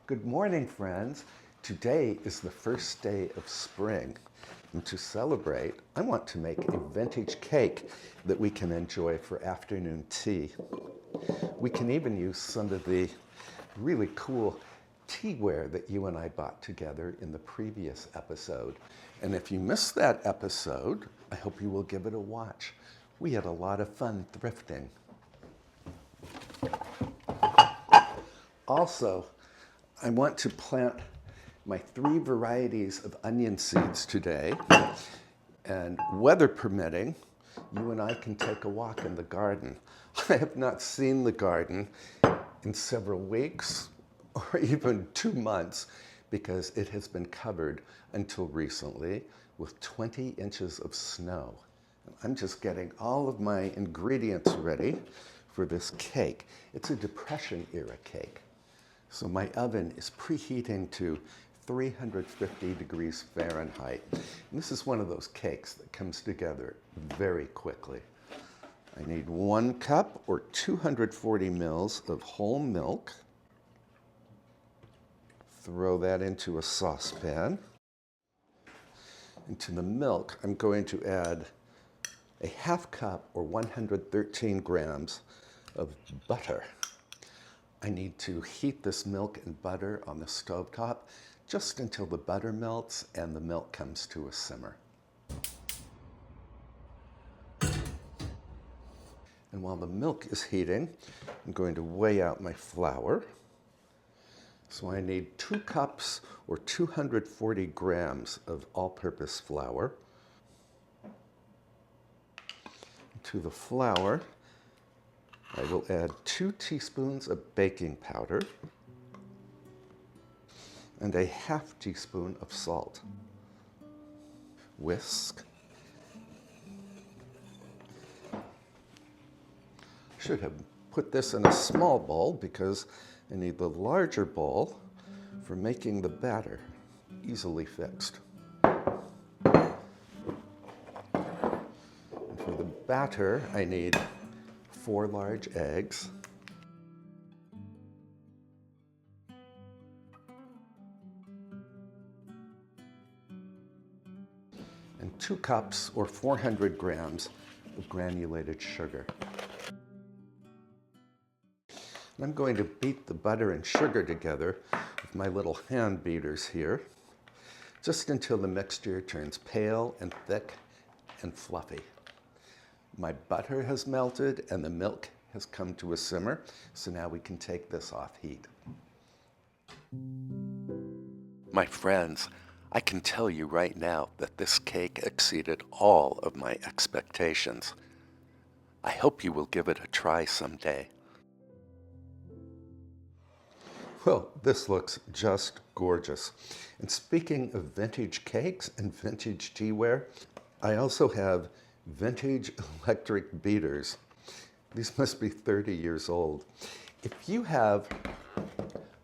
Good morning, friends. Today is the first day of spring. And to celebrate, I want to make a vintage cake that we can enjoy for afternoon tea. We can even use some of the really cool teaware that you and I bought together in the previous episode. And if you missed that episode, I hope you will give it a watch. We had a lot of fun thrifting. Also, I want to plant my 3 varieties of onion seeds today. And weather permitting, you and I can take a walk in the garden. I have not seen the garden in several weeks or even 2 months because it has been covered until recently with 20 inches of snow. I'm just getting all of my ingredients ready for this cake. It's a Depression era cake. So my oven is preheating to 350 degrees Fahrenheit. And this is one of those cakes that comes together very quickly. I need 1 cup or 240 mils of whole milk. Throw that into a saucepan. Into the milk, I'm going to add a 1/2 cup or 113 grams of butter. I need to heat this milk and butter on the stovetop just until the butter melts and the milk comes to a simmer. And while the milk is heating, I'm going to weigh out my flour. So I need 2 cups or 240 grams of all-purpose flour. To the flour, I will add 2 teaspoons of baking powder and a 1/2 teaspoon of salt. Whisk. Should have put this in a small bowl because I need the larger bowl for making the batter easily fixed. And for the batter, I need 4 large eggs, and 2 cups or 400 grams of granulated sugar. And I'm going to beat the butter and sugar together with my little hand beaters here, just until the mixture turns pale and thick and fluffy. My butter has melted and the milk has come to a simmer, so now we can take this off heat. My friends, I can tell you right now that this cake exceeded all of my expectations. I hope you will give it a try someday. Well, this looks just gorgeous. And speaking of vintage cakes and vintage teaware, I also have vintage electric beaters. These must be 30 years old. If you have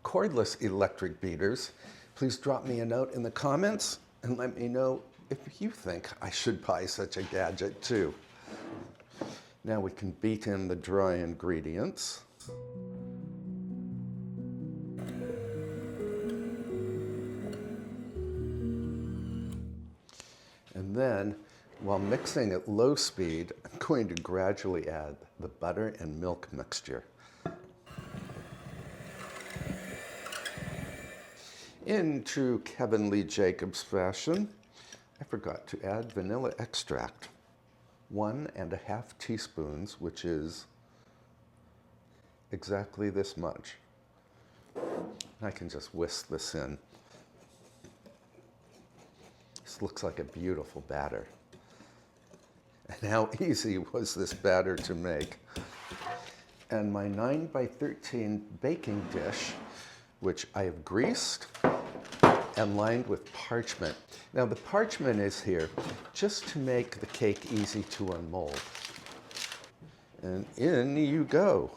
cordless electric beaters, please drop me a note in the comments and let me know if you think I should buy such a gadget too. Now we can beat in the dry ingredients. And then, while mixing at low speed, I'm going to gradually add the butter and milk mixture. In true Kevin Lee Jacobs fashion, I forgot to add vanilla extract. 1½ teaspoons, which is exactly this much. I can just whisk this in. This looks like a beautiful batter. And how easy was this batter to make? And my 9x13 baking dish, which I have greased and lined with parchment. Now the parchment is here just to make the cake easy to unmold. And in you go.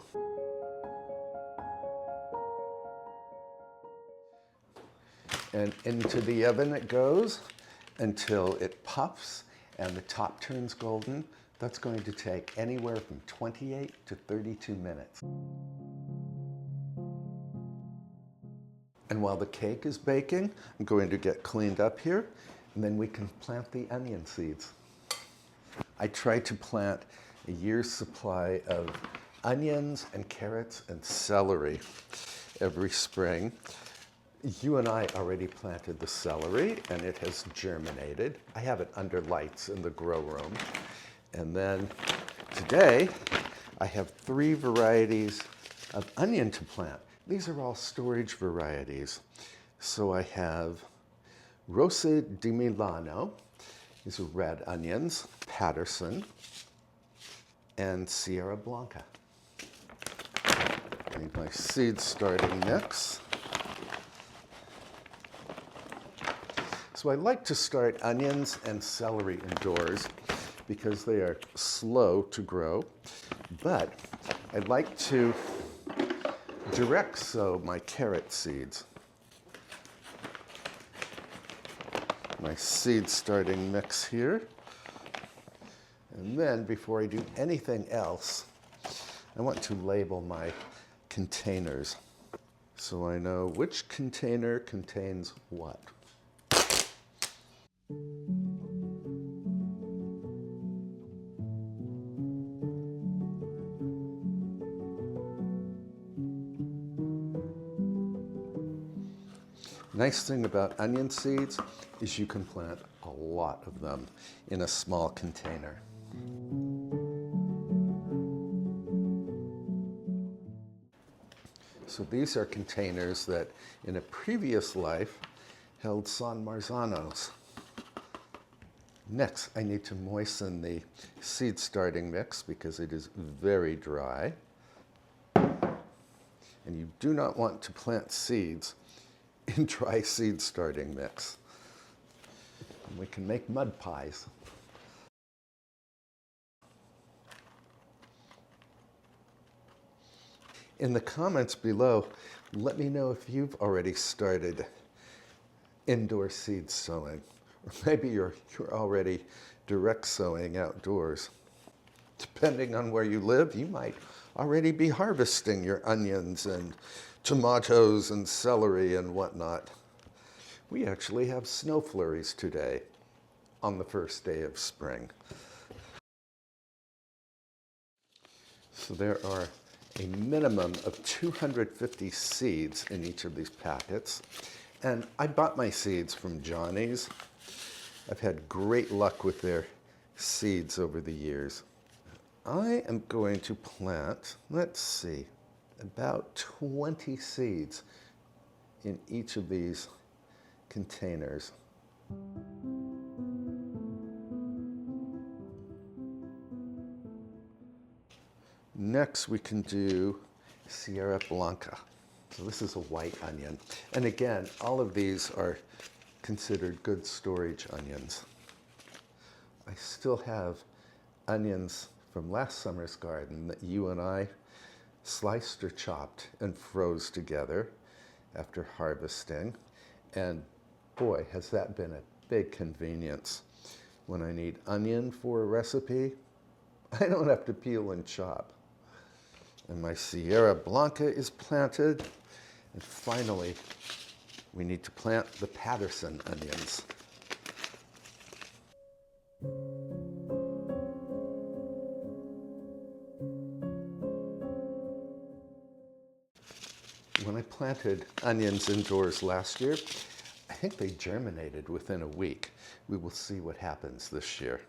And into the oven it goes until it puffs and the top turns golden. That's going to take anywhere from 28 to 32 minutes. And while the cake is baking, I'm going to get cleaned up here, and then we can plant the onion seeds. I try to plant a year's supply of onions and carrots and celery every spring. You and I already planted the celery, and it has germinated. I have it under lights in the grow room. And then today, I have 3 varieties of onion to plant. These are all storage varieties. So I have Rosa di Milano, these are red onions, Patterson, and Sierra Blanca. I need my seed starting mix. So I like to start onions and celery indoors because they are slow to grow, but I like to direct sow my carrot seeds. My seed starting mix here. And then before I do anything else, I want to label my containers so I know which container contains what. Nice thing about onion seeds is you can plant a lot of them in a small container. So these are containers that in a previous life held San Marzanos. Next, I need to moisten the seed starting mix because it is very dry. And you do not want to plant seeds in dry seed starting mix. And we can make mud pies. In the comments below, let me know if you've already started indoor seed sowing, or maybe you're already direct sowing outdoors. Depending on where you live, you might already be harvesting your onions and tomatoes and celery and whatnot. We actually have snow flurries today on the first day of spring. So there are a minimum of 250 seeds in each of these packets. And I bought my seeds from Johnny's. I've had great luck with their seeds over the years. I am going to plant, let's see, about 20 seeds in each of these containers. Next, we can do Sierra Blanca. So this is a white onion. And again, all of these are considered good storage onions. I still have onions from last summer's garden that you and I sliced or chopped and froze together after harvesting. And boy, has that been a big convenience. When I need onion for a recipe, I don't have to peel and chop. And my Sierra Blanca is planted. And finally, we need to plant the Patterson onions. When I planted onions indoors last year, I think they germinated within a week. We will see what happens this year.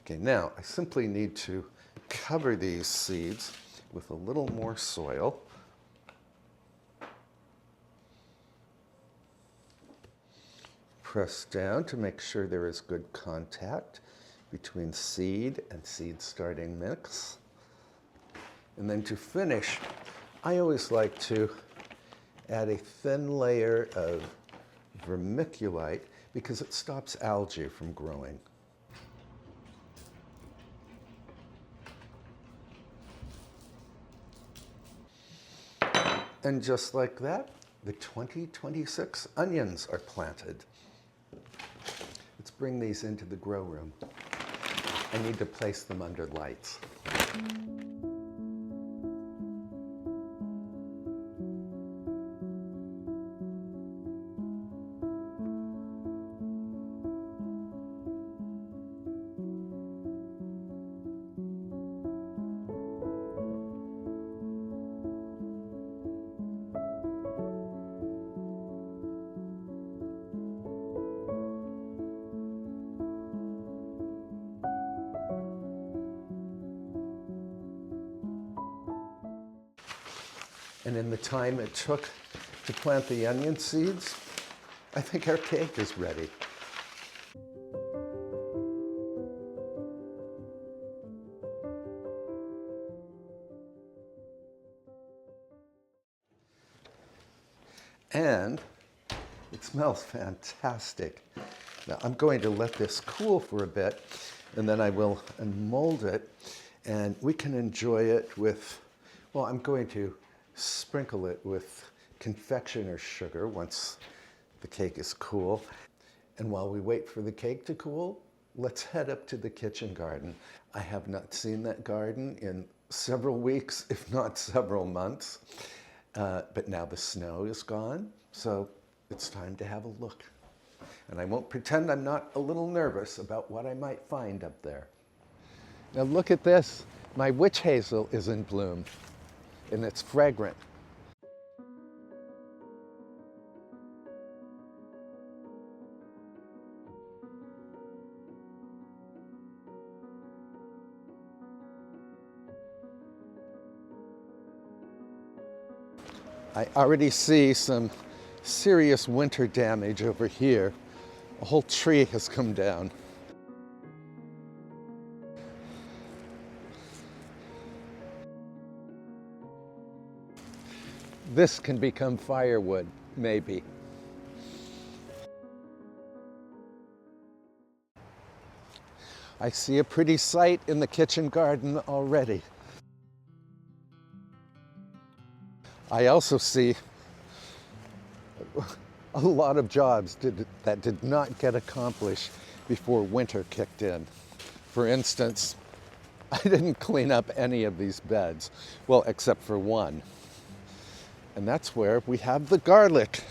Okay, now I simply need to cover these seeds with a little more soil. Press down to make sure there is good contact between seed and seed starting mix. And then to finish, I always like to add a thin layer of vermiculite because it stops algae from growing. And just like that, the 2026 onions are planted. Let's bring these into the grow room. I need to place them under lights. And in the time it took to plant the onion seeds, I think our cake is ready. And it smells fantastic. Now I'm going to let this cool for a bit, and then I will mold it, and we can enjoy it with, well, I'm going to sprinkle it with confectioner's sugar once the cake is cool. And while we wait for the cake to cool, let's head up to the kitchen garden. I have not seen that garden in several weeks, if not several months. But now the snow is gone, so it's time to have a look. And I won't pretend I'm not a little nervous about what I might find up there. Now look at this. My witch hazel is in bloom, and it's fragrant. I already see some serious winter damage over here. A whole tree has come down. This can become firewood, maybe. I see a pretty sight in the kitchen garden already. I also see a lot of jobs that did not get accomplished before winter kicked in. For instance, I didn't clean up any of these beds, well, except for one. And that's where we have the garlic.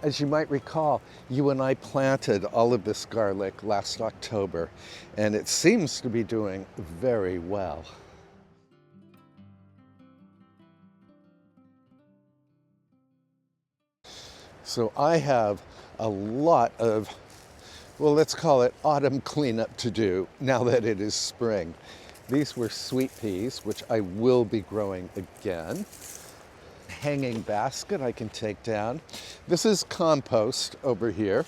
As you might recall, you and I planted all of this garlic last October, and it seems to be doing very well. So I have a lot of, well, let's call it autumn cleanup to do now that it is spring. These were sweet peas, which I will be growing again. Hanging basket I can take down. This is compost over here.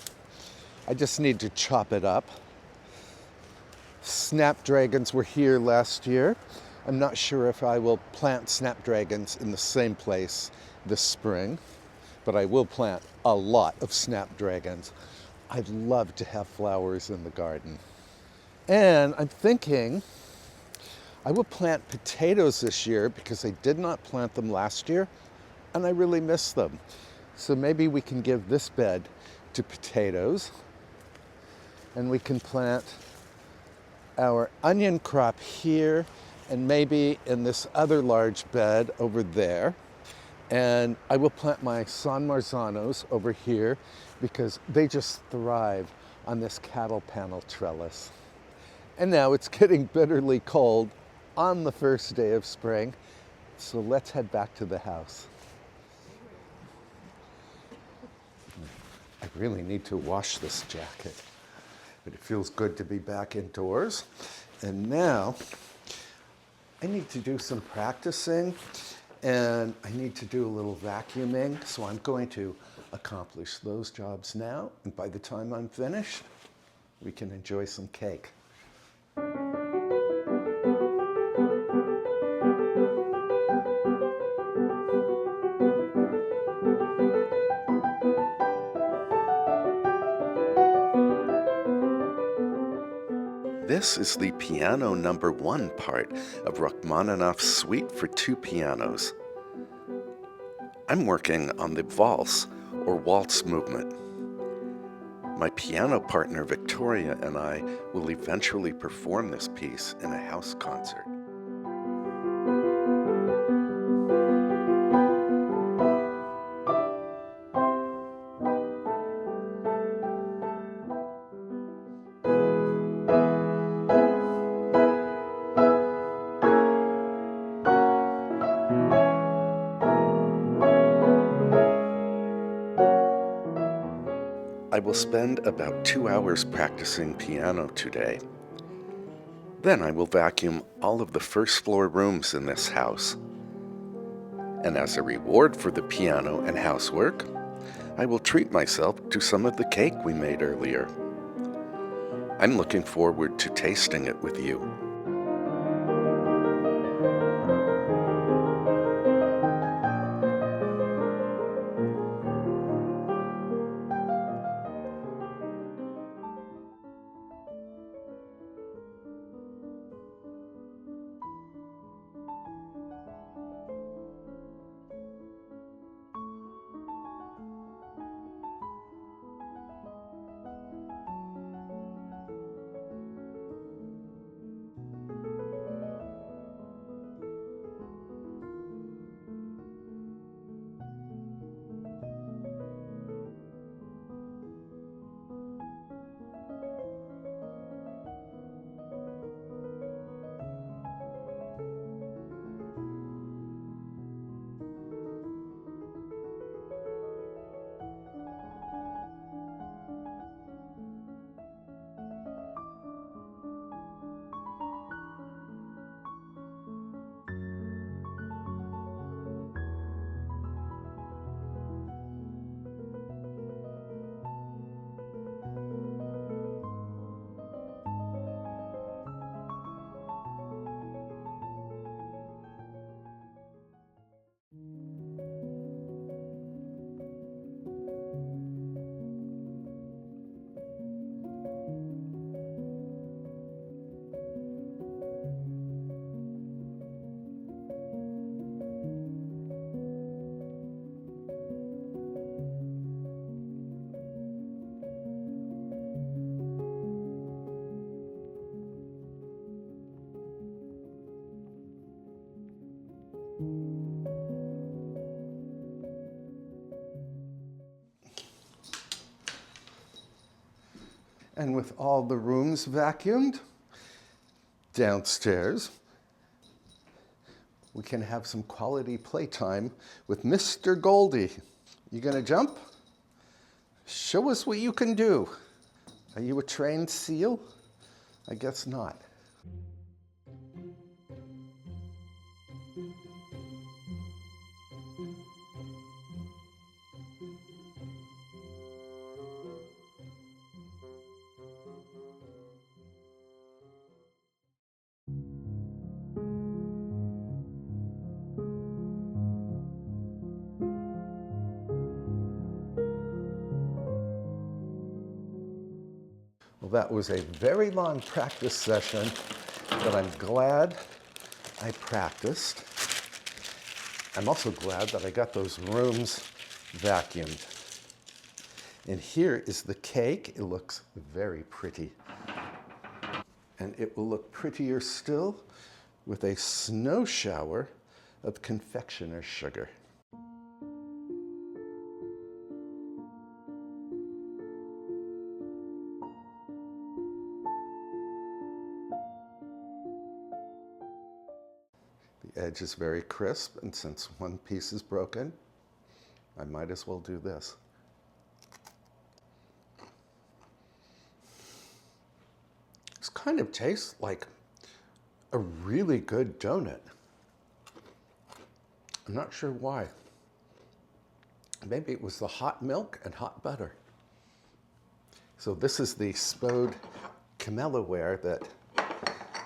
I just need to chop it up. Snapdragons were here last year. I'm not sure if I will plant snapdragons in the same place this spring, but I will plant a lot of snapdragons. I'd love to have flowers in the garden. And I'm thinking I will plant potatoes this year because I did not plant them last year and I really miss them. So maybe we can give this bed to potatoes and we can plant our onion crop here and maybe in this other large bed over there. And I will plant my San Marzanos over here because they just thrive on this cattle panel trellis. And now it's getting bitterly cold on the first day of spring, so let's head back to the house. I really need to wash this jacket, but it feels good to be back indoors. And now I need to do some practicing and I need to do a little vacuuming, so I'm going to accomplish those jobs now, and by the time I'm finished, we can enjoy some cake. This is the piano number 1 part of Rachmaninoff's Suite for 2 pianos. I'm working on the Valse, or waltz movement. My piano partner Victoria and I will eventually perform this piece in a house concert. I will spend about 2 hours practicing piano today. Then I will vacuum all of the first floor rooms in this house. And as a reward for the piano and housework, I will treat myself to some of the cake we made earlier. I'm looking forward to tasting it with you. And with all the rooms vacuumed, downstairs, we can have some quality playtime with Mr. Goldie. You gonna jump? Show us what you can do. Are you a trained seal? I guess not. Well, that was a very long practice session, but I'm glad I practiced. I'm also glad that I got those rooms vacuumed. And here is the cake. It looks very pretty. And it will look prettier still with a snow shower of confectioner's sugar. The edge is very crisp, and since one piece is broken, I might as well do this. This kind of tastes like a really good donut. I'm not sure why. Maybe it was the hot milk and hot butter. So this is the Spode camelaware that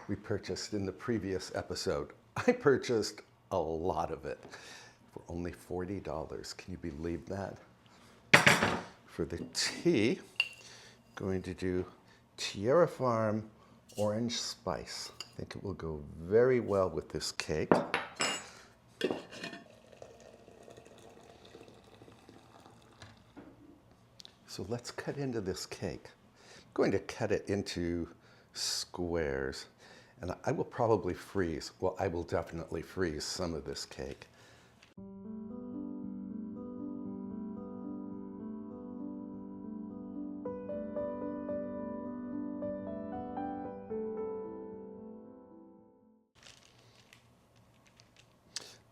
we purchased in the previous episode. I purchased a lot of it for only $40. Can you believe that? For the tea, I'm going to do Tierra Farm orange spice. I think it will go very well with this cake. So let's cut into this cake. I'm going to cut it into squares, and I will probably freeze, well, I will definitely freeze some of this cake.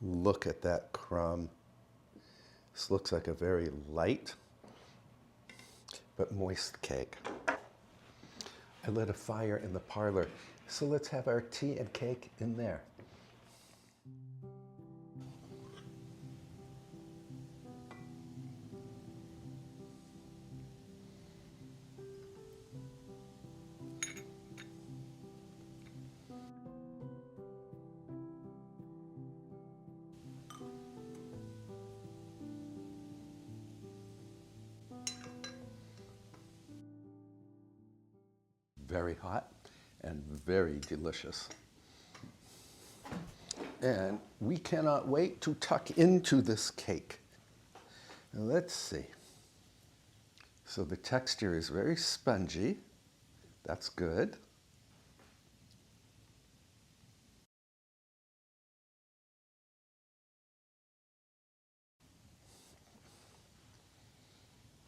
Look at that crumb. This looks like a very light but moist cake. I lit a fire in the parlor, so let's have our tea and cake in there. Very hot and very delicious. And we cannot wait to tuck into this cake. Now let's see. So the texture is very spongy. That's good.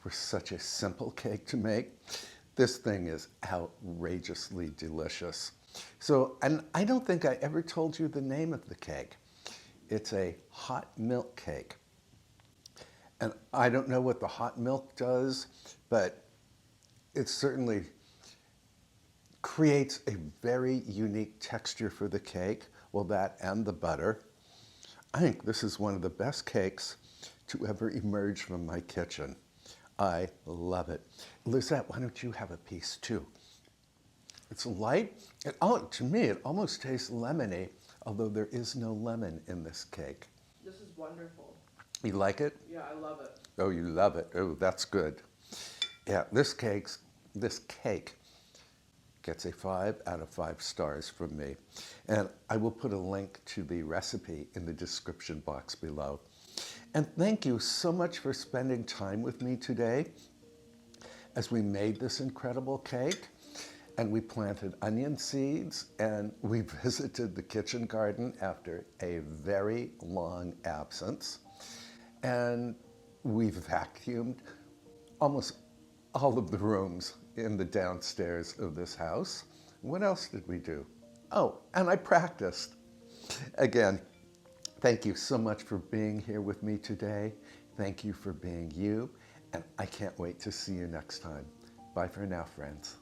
For such a simple cake to make, this thing is outrageously delicious. So, and I don't think I ever told you the name of the cake. It's a hot milk cake. And I don't know what the hot milk does, but it certainly creates a very unique texture for the cake. Well, that and the butter. I think this is one of the best cakes to ever emerge from my kitchen. I love it. Lizette, why don't you have a piece too? It's light. To me, it almost tastes lemony, although there is no lemon in this cake. This is wonderful. You like it? Yeah, I love it. Oh, you love it. Oh, that's good. Yeah, this cake gets a 5 out of 5 stars from me. And I will put a link to the recipe in the description box below. And thank you so much for spending time with me today as we made this incredible cake. And we planted onion seeds and we visited the kitchen garden after a very long absence. And we vacuumed almost all of the rooms in the downstairs of this house. What else did we do? Oh, and I practiced. Again, thank you so much for being here with me today. Thank you for being you, and I can't wait to see you next time. Bye for now, friends.